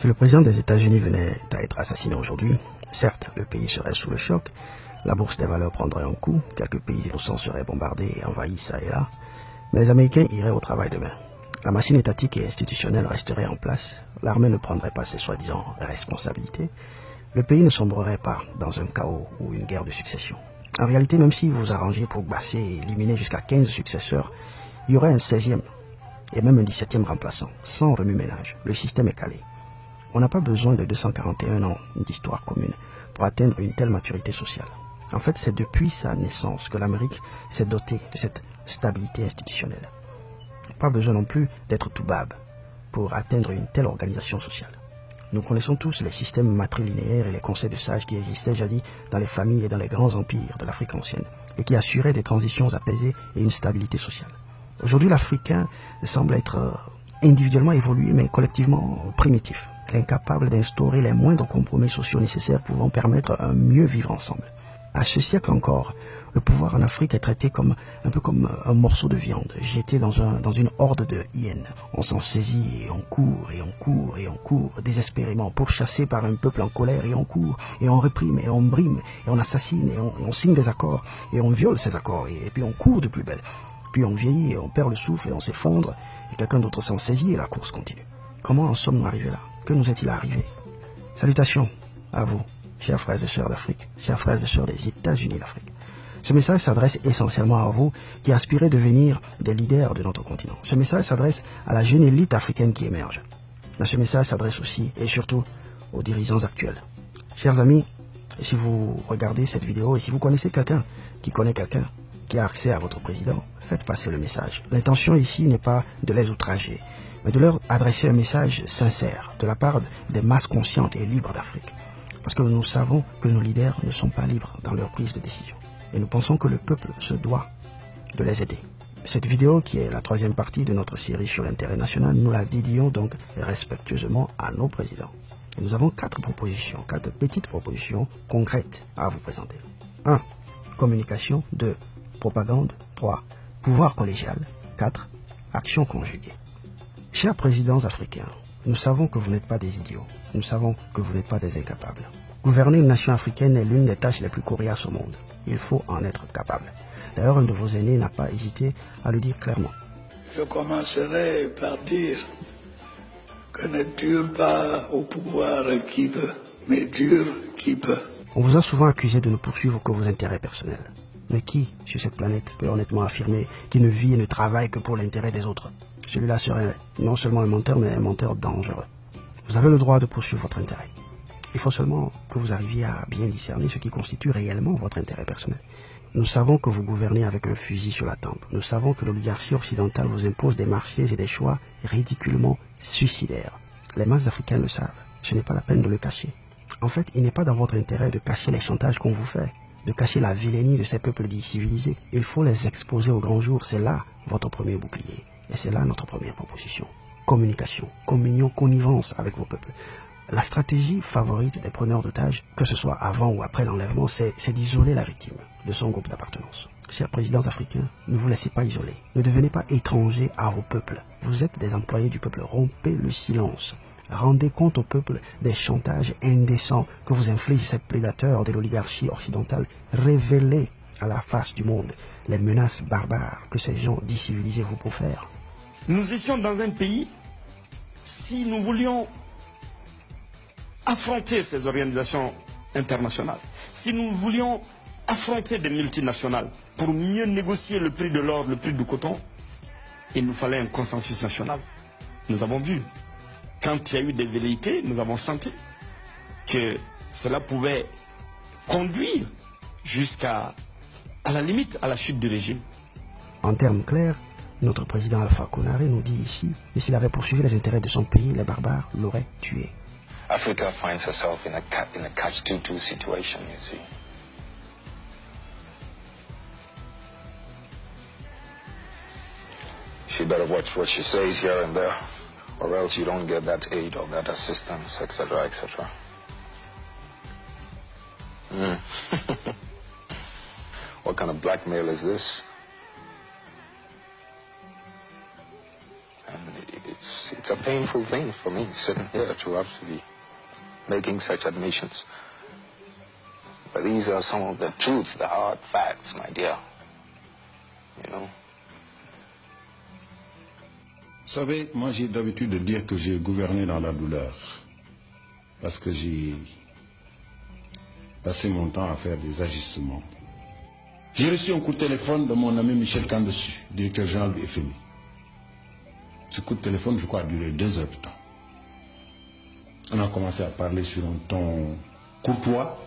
Si le président des États-Unis venait à être assassiné aujourd'hui, certes, le pays serait sous le choc, la bourse des valeurs prendrait un coup, quelques pays innocents seraient bombardés et envahis ça et là, mais les Américains iraient au travail demain. La machine étatique et institutionnelle resterait en place, l'armée ne prendrait pas ses soi-disant responsabilités, le pays ne sombrerait pas dans un chaos ou une guerre de succession. En réalité, même si vous arrangez pour basser et éliminer jusqu'à 15 successeurs, il y aurait un 16e et même un 17e remplaçant, sans remue-ménage. Le système est calé. On n'a pas besoin de 241 ans d'histoire commune pour atteindre une telle maturité sociale. En fait, c'est depuis sa naissance que l'Amérique s'est dotée de cette stabilité institutionnelle. Pas besoin non plus d'être toubab pour atteindre une telle organisation sociale. Nous connaissons tous les systèmes matrilinéaires et les conseils de sages qui existaient jadis dans les familles et dans les grands empires de l'Afrique ancienne et qui assuraient des transitions apaisées et une stabilité sociale. Aujourd'hui, l'Africain semble être individuellement évolué mais collectivement primitif, incapable d'instaurer les moindres compromis sociaux nécessaires pouvant permettre un mieux vivre ensemble. À ce siècle encore, le pouvoir en Afrique est traité un peu comme un morceau de viande, jeté dans une horde de hyènes. On s'en saisit et on court et on court et on court, désespérément, pourchassé par un peuple en colère et on court, et on réprime et on brime, et on assassine et on signe des accords, et on viole ces accords, et puis on court de plus belle. Puis on vieillit et on perd le souffle et on s'effondre, et quelqu'un d'autre s'en saisit et la course continue. Comment en sommes-nous arrivés là? Que nous est-il arrivé? Salutations à vous, chers frères et sœurs d'Afrique, chers frères et sœurs des États-Unis d'Afrique. Ce message s'adresse essentiellement à vous qui aspirez à devenir des leaders de notre continent. Ce message s'adresse à la jeune élite africaine qui émerge. Mais ce message s'adresse aussi et surtout aux dirigeants actuels. Chers amis, si vous regardez cette vidéo et si vous connaissez quelqu'un qui connaît quelqu'un qui a accès à votre président, faites passer le message. L'intention ici n'est pas de les outrager, mais de leur adresser un message sincère de la part des masses conscientes et libres d'Afrique. Parce que nous savons que nos leaders ne sont pas libres dans leur prise de décision. Et nous pensons que le peuple se doit de les aider. Cette vidéo, qui est la 3e partie de notre série sur l'intérêt national, nous la dédions donc respectueusement à nos présidents. Et nous avons 4 petites propositions concrètes à vous présenter. 1. Communication. 2. Propagande. 3. Pouvoir collégial. 4. Action conjuguée. Chers présidents africains, nous savons que vous n'êtes pas des idiots. Nous savons que vous n'êtes pas des incapables. Gouverner une nation africaine est l'une des tâches les plus coriaces au monde. Il faut en être capable. D'ailleurs, un de vos aînés n'a pas hésité à le dire clairement. Je commencerai par dire que ne dure pas au pouvoir qui veut, mais dure qui peut. On vous a souvent accusé de ne poursuivre que vos intérêts personnels. Mais qui, sur cette planète, peut honnêtement affirmer qu'il ne vit et ne travaille que pour l'intérêt des autres? Celui-là serait non seulement un menteur, mais un menteur dangereux. Vous avez le droit de poursuivre votre intérêt. Il faut seulement que vous arriviez à bien discerner ce qui constitue réellement votre intérêt personnel. Nous savons que vous gouvernez avec un fusil sur la tempe. Nous savons que l'oligarchie occidentale vous impose des marchés et des choix ridiculement suicidaires. Les masses africaines le savent. Ce n'est pas la peine de le cacher. En fait, il n'est pas dans votre intérêt de cacher les chantages qu'on vous fait, de cacher la vilainie de ces peuples dits civilisés. Il faut les exposer au grand jour. C'est là votre premier bouclier. Et c'est là notre première proposition. Communication, communion, connivence avec vos peuples. La stratégie favorite des preneurs d'otages, que ce soit avant ou après l'enlèvement, c'est d'isoler la victime de son groupe d'appartenance. Chers présidents africains, ne vous laissez pas isoler. Ne devenez pas étrangers à vos peuples. Vous êtes des employés du peuple. Rompez le silence. Rendez compte au peuple des chantages indécents que vous infligent ces prédateurs de l'oligarchie occidentale. Révélez à la face du monde les menaces barbares que ces gens dits civilisés vous profèrent. Nous étions dans un pays, si nous voulions affronter ces organisations internationales, si nous voulions affronter des multinationales pour mieux négocier le prix de l'or, le prix du coton, il nous fallait un consensus national. Nous avons vu, quand il y a eu des velléités, nous avons senti que cela pouvait conduire jusqu'à la limite à la chute du régime. En termes clairs, notre président Alpha Konaré nous dit ici que s'il avait poursuivi les intérêts de son pays, les barbares l'auraient tué. Africa finds herself in a catch-22 situation, you see. She better watch what she says here and there, or else you don't get that aid or that assistance, etc., etc. What kind of blackmail is this? And it's a painful thing for me sitting here to have to be making such admissions. But these are some of the truths, the hard facts, my dear. You know. Vous savez, moi j'ai l'habitude de dire que j'ai gouverné dans la douleur. Parce que j'ai passé mon temps à faire des ajustements. J'ai reçu un coup de téléphone de mon ami Michel Kandessu, directeur général du FMI. Ce coup de téléphone, je crois, a duré 2 heures de temps. On a commencé à parler sur un ton courtois,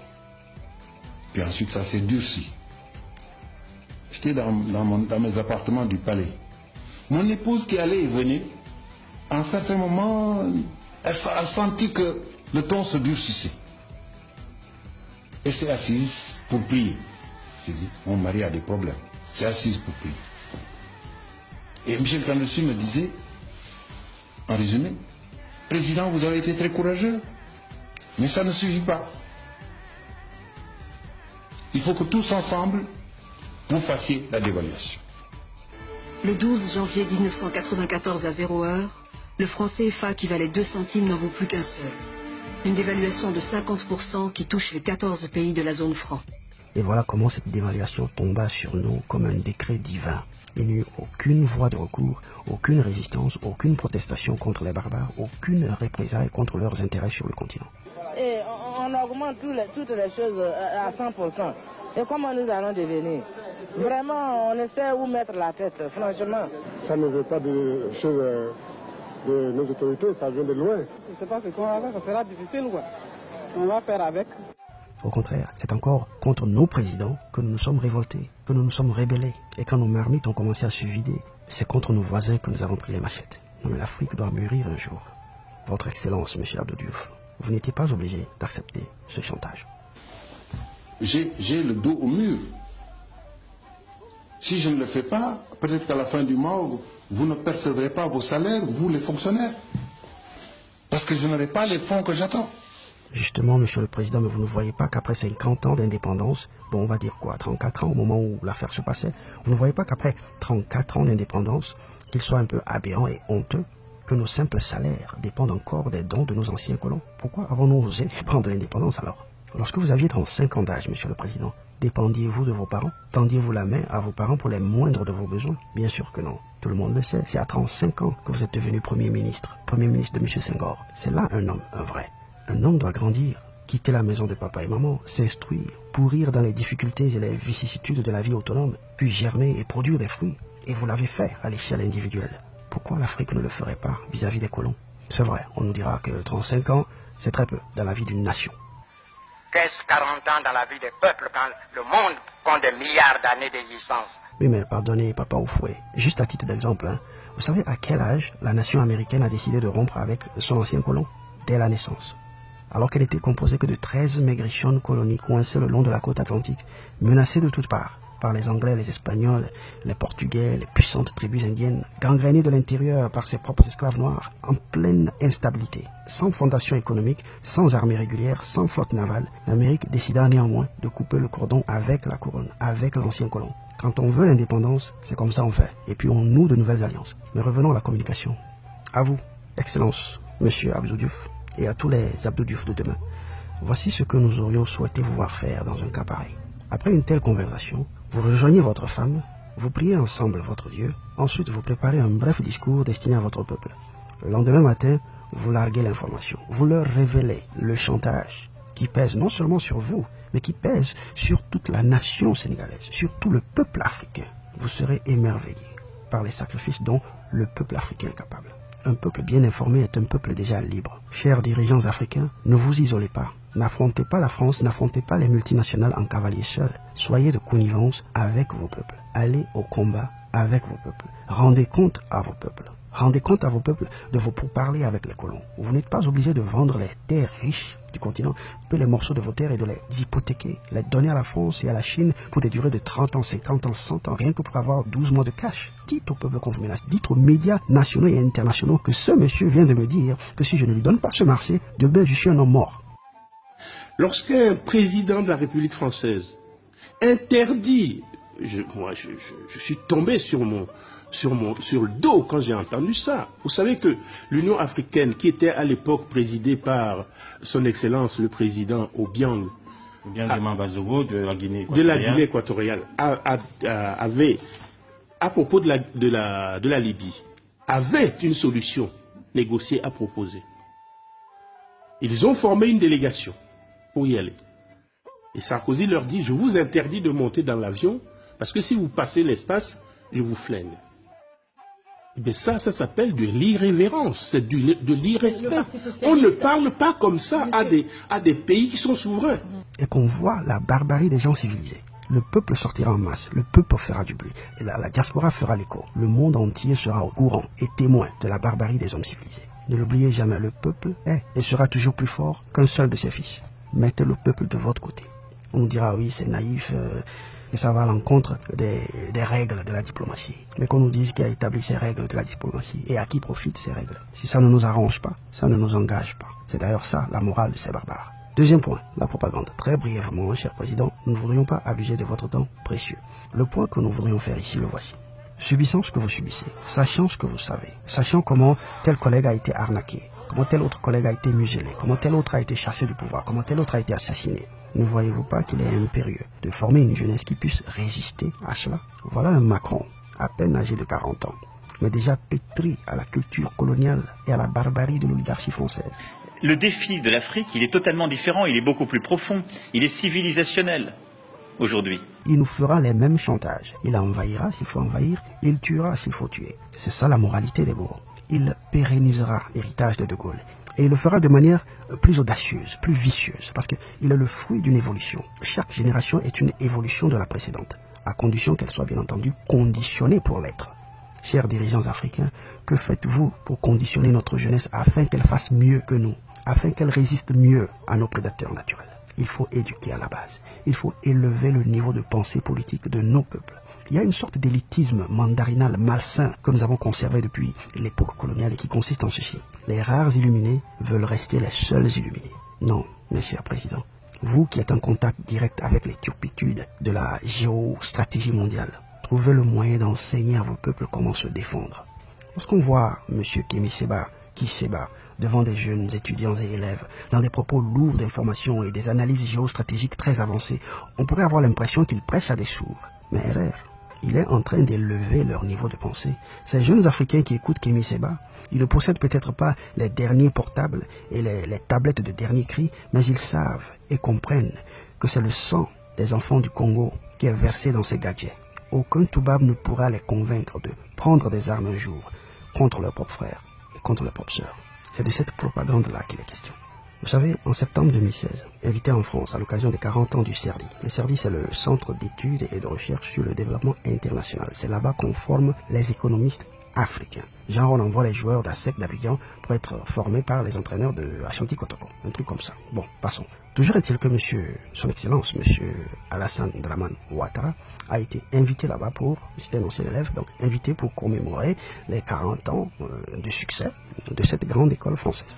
puis ensuite ça s'est durci. J'étais dans mes appartements du palais. Mon épouse qui allait et venait, à un certain moment, elle a senti que le ton se durcissait. Elle s'est assise pour prier. J'ai dit, mon mari a des problèmes. C'est assise pour prier. Et Michel Kandessu me disait, en résumé, Président, vous avez été très courageux, mais ça ne suffit pas. Il faut que tous ensemble, vous fassiez la dévaluation. Le 12 janvier 1994 à 0h, le franc CFA qui valait 2 centimes n'en vaut plus qu'un seul. Une dévaluation de 50% qui touche les 14 pays de la zone franc. Et voilà comment cette dévaluation tomba sur nous comme un décret divin. Il n'y eut aucune voie de recours, aucune résistance, aucune protestation contre les barbares, aucune représailles contre leurs intérêts sur le continent. Et on augmente toutes les choses à 100%. Et comment nous allons devenir? Vraiment, on essaie où mettre la tête, franchement. Ça ne veut pas de choses de nos autorités, ça vient de loin. Je ne sais pas ce qu'on va faire, ça sera difficile, quoi. On va faire avec. Au contraire, c'est encore contre nos présidents que nous nous sommes révoltés, que nous nous sommes rébellés. Et quand nos marmites ont commencé à se vider, c'est contre nos voisins que nous avons pris les machettes. Non mais l'Afrique doit mûrir un jour. Votre Excellence, Monsieur Abdou Diouf, vous n'étiez pas obligé d'accepter ce chantage. J'ai le dos au mur. Si je ne le fais pas, peut-être qu'à la fin du mois, vous ne percevrez pas vos salaires, vous les fonctionnaires. Parce que je n'aurai pas les fonds que j'attends. Justement, Monsieur le Président, mais vous ne voyez pas qu'après 50 ans d'indépendance, bon, on va dire quoi, 34 ans au moment où l'affaire se passait, vous ne voyez pas qu'après 34 ans d'indépendance, qu'il soit un peu aberrant et honteux que nos simples salaires dépendent encore des dons de nos anciens colons? Pourquoi avons-nous osé prendre l'indépendance alors? Lorsque vous aviez 35 ans d'âge, Monsieur le Président, dépendiez-vous de vos parents? Tendiez-vous la main à vos parents pour les moindres de vos besoins? Bien sûr que non. Tout le monde le sait, c'est à 35 ans que vous êtes devenu Premier ministre de M. Senghor. C'est là un homme, un vrai. Un homme doit grandir, quitter la maison de papa et maman, s'instruire, pourrir dans les difficultés et les vicissitudes de la vie autonome, puis germer et produire des fruits. Et vous l'avez fait à l'échelle individuelle. Pourquoi l'Afrique ne le ferait pas vis-à-vis des colons? C'est vrai, on nous dira que 35 ans, c'est très peu dans la vie d'une nation. Qu'est-ce 40 ans dans la vie des peuples quand le monde compte des milliards d'années d'existence? Oui, mais pardonnez, papa au fouet. Juste à titre d'exemple, hein, vous savez à quel âge la nation américaine a décidé de rompre avec son ancien colon? Dès la naissance. Alors qu'elle était composée que de 13 maigrichonnes colonies coincées le long de la côte atlantique, menacées de toutes parts par les Anglais, les Espagnols, les Portugais, les puissantes tribus indiennes, gangrénées de l'intérieur par ses propres esclaves noirs, en pleine instabilité, sans fondation économique, sans armée régulière, sans flotte navale, l'Amérique décida néanmoins de couper le cordon avec la couronne, avec l'ancien colon. Quand on veut l'indépendance, c'est comme ça on fait, et puis on noue de nouvelles alliances. Mais revenons à la communication. À vous, Excellence, Monsieur Abdou Diouf, et à tous les Abdou Diouf de demain. Voici ce que nous aurions souhaité vous voir faire dans un cas pareil. Après une telle conversation, vous rejoignez votre femme, vous priez ensemble votre Dieu, ensuite vous préparez un bref discours destiné à votre peuple. Le lendemain matin, vous larguez l'information, vous leur révélez le chantage qui pèse non seulement sur vous, mais qui pèse sur toute la nation sénégalaise, sur tout le peuple africain. Vous serez émerveillés par les sacrifices dont le peuple africain est capable. Un peuple bien informé est un peuple déjà libre. Chers dirigeants africains, ne vous isolez pas. N'affrontez pas la France, n'affrontez pas les multinationales en cavalier seul. Soyez de connivence avec vos peuples. Allez au combat avec vos peuples. Rendez compte à vos peuples. Rendez compte à vos peuples de vos pourparlers avec les colons. Vous n'êtes pas obligés de vendre les terres riches du continent, peu les morceaux de vos terres et de les hypothéquer, les donner à la France et à la Chine pour des durées de 30 ans, 50 ans, 100 ans, rien que pour avoir 12 mois de cash. Dites au peuple qu'on vous menace, dites aux médias nationaux et internationaux que ce monsieur vient de me dire que si je ne lui donne pas ce marché, demain je suis un homme mort. Lorsqu'un président de la République française interdit je suis tombé sur le dos quand j'ai entendu ça. Vous savez que l'Union africaine, qui était à l'époque présidée par son Excellence le président Obiang de la Guinée équatoriale, avait, à propos de la Libye, avait une solution négociée à proposer. Ils ont formé une délégation pour y aller. Et Sarkozy leur dit, je vous interdis de monter dans l'avion, parce que si vous passez l'espace, je vous flingue. Et bien ça s'appelle de l'irrévérence, c'est de l'irrespect. On ne parle pas comme ça à des pays qui sont souverains. Et qu'on voit la barbarie des gens civilisés. Le peuple sortira en masse, le peuple fera du bruit, et la diaspora fera l'écho. Le monde entier sera au courant et témoin de la barbarie des hommes civilisés. Ne l'oubliez jamais, le peuple est et sera toujours plus fort qu'un seul de ses fils. Mettez le peuple de votre côté. On nous dira, oui, c'est naïf, et ça va à l'encontre des règles de la diplomatie. Mais qu'on nous dise qui a établi ces règles de la diplomatie et à qui profitent ces règles. Si ça ne nous arrange pas, ça ne nous engage pas. C'est d'ailleurs ça, la morale de ces barbares. Deuxième point, la propagande. Très brièvement, cher président, nous ne voudrions pas abuser de votre temps précieux. Le point que nous voudrions faire ici, le voici. Subissant ce que vous subissez, sachant ce que vous savez, sachant comment tel collègue a été arnaqué, comment tel autre collègue a été muselé, comment tel autre a été chassé du pouvoir, comment tel autre a été assassiné. Ne voyez-vous pas qu'il est impérieux de former une jeunesse qui puisse résister à cela? Voilà un Macron, à peine âgé de 40 ans, mais déjà pétri à la culture coloniale et à la barbarie de l'oligarchie française. Le défi de l'Afrique, il est totalement différent, il est beaucoup plus profond, il est civilisationnel aujourd'hui. Il nous fera les mêmes chantages. Il envahira s'il faut envahir, il tuera s'il faut tuer. C'est ça la moralité des bourgs. Il pérennisera l'héritage de De Gaulle. Et il le fera de manière plus audacieuse, plus vicieuse, parce qu'il est le fruit d'une évolution. Chaque génération est une évolution de la précédente, à condition qu'elle soit bien entendu conditionnée pour l'être. Chers dirigeants africains, que faites-vous pour conditionner notre jeunesse afin qu'elle fasse mieux que nous, afin qu'elle résiste mieux à nos prédateurs naturels? Il faut éduquer à la base. Il faut élever le niveau de pensée politique de nos peuples. Il y a une sorte d'élitisme mandarinal malsain que nous avons conservé depuis l'époque coloniale et qui consiste en ceci. Les rares illuminés veulent rester les seuls illuminés. Non, mes chers présidents, vous qui êtes en contact direct avec les turpitudes de la géostratégie mondiale, trouvez le moyen d'enseigner à vos peuples comment se défendre. Lorsqu'on voit M. Kémy Séba, qui s'ébat devant des jeunes étudiants et élèves, dans des propos lourds d'informations et des analyses géostratégiques très avancées, on pourrait avoir l'impression qu'il prêche à des sourds. Mais erreur, il est en train d'élever leur niveau de pensée. Ces jeunes Africains qui écoutent Kémy Séba, ils ne possèdent peut-être pas les derniers portables et les tablettes de dernier cri, mais ils savent et comprennent que c'est le sang des enfants du Congo qui est versé dans ces gadgets. Aucun toubab ne pourra les convaincre de prendre des armes un jour contre leurs propres frères et contre leurs propres sœurs. C'est de cette propagande-là qu'il est question. Vous savez, en septembre 2016, invité en France à l'occasion des 40 ans du CERDI. Le CERDI, c'est le Centre d'études et de recherche sur le développement international. C'est là-bas qu'on forme les économistes africains. Genre, on envoie les joueurs d'ASEC d'Abidjan pour être formés par les entraîneurs de Ashanti Kotoko. Un truc comme ça. Bon, passons. Toujours est-il que son Excellence, monsieur Alassane Dramane Ouattara, a été invité là-bas pour, c'était un ancien élève, donc invité pour commémorer les 40 ans de succès de cette grande école française.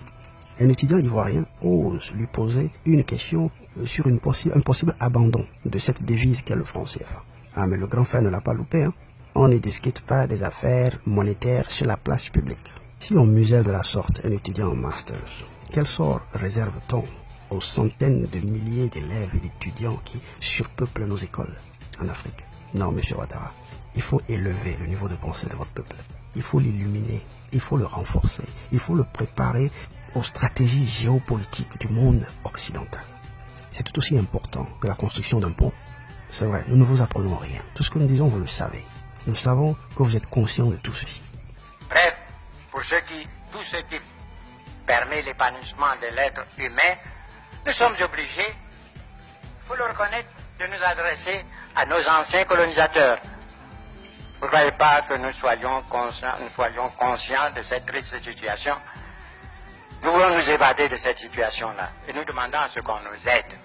Un étudiant ivoirien ose lui poser une question sur un possible abandon de cette devise qu'est le franc CFA. Ah, mais le grand frère ne l'a pas loupé, hein. On ne discute pas des affaires monétaires sur la place publique. Si on muselle de la sorte un étudiant en masters, quel sort réserve-t-on aux centaines de milliers d'élèves et d'étudiants qui surpeuplent nos écoles en Afrique? Non, monsieur Ouattara, il faut élever le niveau de pensée de votre peuple. Il faut l'illuminer, il faut le renforcer, il faut le préparer aux stratégies géopolitiques du monde occidental. C'est tout aussi important que la construction d'un pont. C'est vrai, nous ne vous apprenons rien. Tout ce que nous disons, vous le savez. Nous savons que vous êtes conscient de tout ceci. Bref, pour tout ce qui permet l'épanouissement de l'être humain, nous sommes obligés, il faut le reconnaître, de nous adresser à nos anciens colonisateurs. Vous ne croyez pas que nous soyons conscients de cette triste situation? Nous voulons nous évader de cette situation-là et nous demandons à ce qu'on nous aide.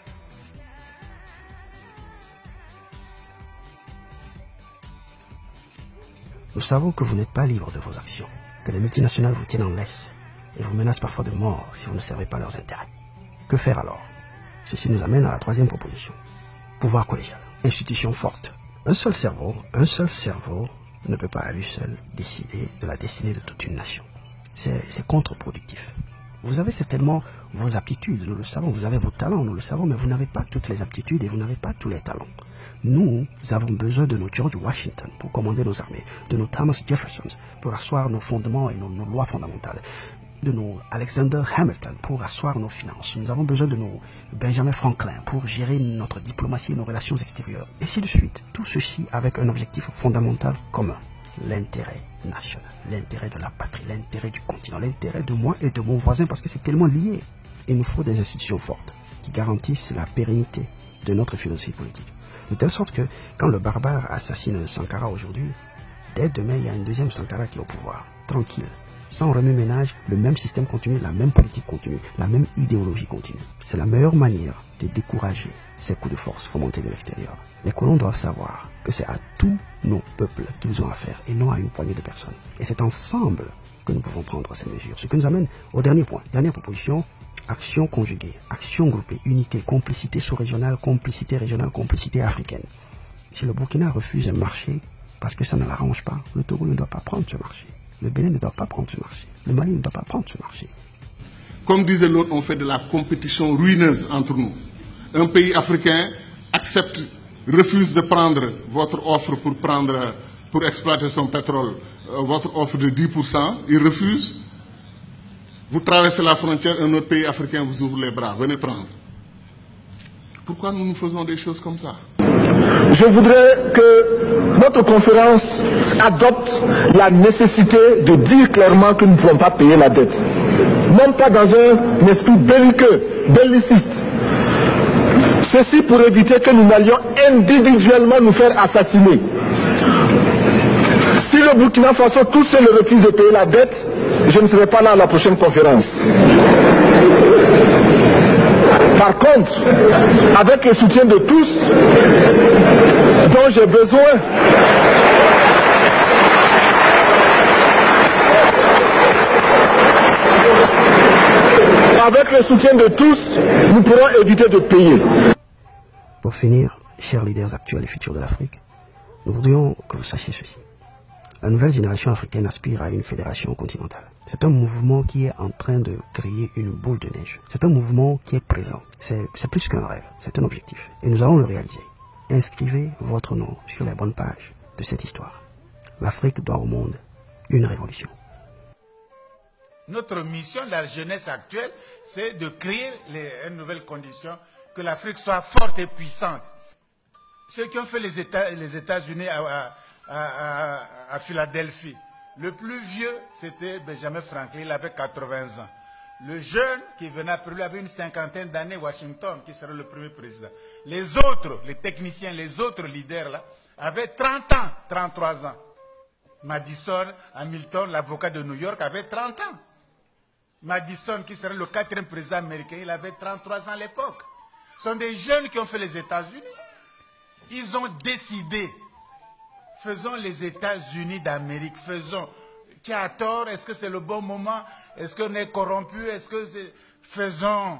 Nous savons que vous n'êtes pas libre de vos actions, que les multinationales vous tiennent en laisse et vous menacent parfois de mort si vous ne servez pas leurs intérêts. Que faire alors? Ceci nous amène à la troisième proposition. Pouvoir collégial. Institution forte, Un seul cerveau ne peut pas à lui seul décider de la destinée de toute une nation. C'est contre-productif. Vous avez certainement vos aptitudes, nous le savons, vous avez vos talents, nous le savons, mais vous n'avez pas toutes les aptitudes et vous n'avez pas tous les talents. Nous avons besoin de nos George Washington pour commander nos armées, de nos Thomas Jefferson pour asseoir nos fondements et nos lois fondamentales, de nos Alexander Hamilton pour asseoir nos finances. Nous avons besoin de nos Benjamin Franklin pour gérer notre diplomatie et nos relations extérieures. Et ainsi de suite. Tout ceci avec un objectif fondamental commun. L'intérêt national, l'intérêt de la patrie, l'intérêt du continent, l'intérêt de moi et de mon voisin parce que c'est tellement lié. Il nous faut des institutions fortes qui garantissent la pérennité de notre philosophie politique. De telle sorte que quand le barbare assassine un Sankara aujourd'hui, dès demain il y a un deuxième Sankara qui est au pouvoir, tranquille. Sans remue-ménage, le même système continue, la même politique continue, la même idéologie continue. C'est la meilleure manière de décourager ces coups de force fomentés de l'extérieur. Les colons doivent savoir que c'est à tous nos peuples qu'ils ont affaire et non à une poignée de personnes. Et c'est ensemble que nous pouvons prendre ces mesures. Ce qui nous amène au dernier point, dernière proposition, action conjuguée, action groupée, unité, complicité sous-régionale, complicité régionale, complicité africaine. Si le Burkina refuse un marché parce que ça ne l'arrange pas, le Togo ne doit pas prendre ce marché. Le Bénin ne doit pas prendre ce marché. Le Mali ne doit pas prendre ce marché. Comme disait l'autre, on fait de la compétition ruineuse entre nous. Un pays africain refuse de prendre votre offre pour exploiter son pétrole, votre offre de 10%, il refuse. Vous traversez la frontière, un autre pays africain vous ouvre les bras, venez prendre. Pourquoi nous faisons des choses comme ça? Je voudrais que notre conférence adopte la nécessité de dire clairement que nous ne pouvons pas payer la dette. Même pas dans un esprit belliciste. Ceci pour éviter que nous n'allions individuellement nous faire assassiner. Si le Burkina Faso tout seul refuse de payer la dette, je ne serai pas là à la prochaine conférence. Par contre, avec le soutien de tous, dont j'ai besoin, avec le soutien de tous, nous pourrons éviter de payer. Pour finir, chers leaders actuels et futurs de l'Afrique, nous voudrions que vous sachiez ceci. La nouvelle génération africaine aspire à une fédération continentale. C'est un mouvement qui est en train de créer une boule de neige. C'est un mouvement qui est présent. C'est plus qu'un rêve, c'est un objectif. Et nous allons le réaliser. Inscrivez votre nom sur les bonnes pages de cette histoire. L'Afrique doit au monde une révolution. Notre mission de la jeunesse actuelle, c'est de créer une nouvelle condition, que l'Afrique soit forte et puissante. Ceux qui ont fait les États-Unis à Philadelphie, le plus vieux, c'était Benjamin Franklin, il avait 80 ans. Le jeune qui venait après lui avait une cinquantaine d'années, Washington, qui serait le premier président. Les autres, les techniciens, les autres leaders là, avaient 30 ans, 33 ans. Madison, Hamilton, l'avocat de New York, avait 30 ans. Madison, qui serait le 4e président américain, il avait 33 ans à l'époque. Ce sont des jeunes qui ont fait les États-Unis. Ils ont décidé, faisons les États-Unis d'Amérique, faisons. Qui a tort? Est-ce que c'est le bon moment? Est-ce qu'on est corrompu? Est-ce que c'est... Faisons.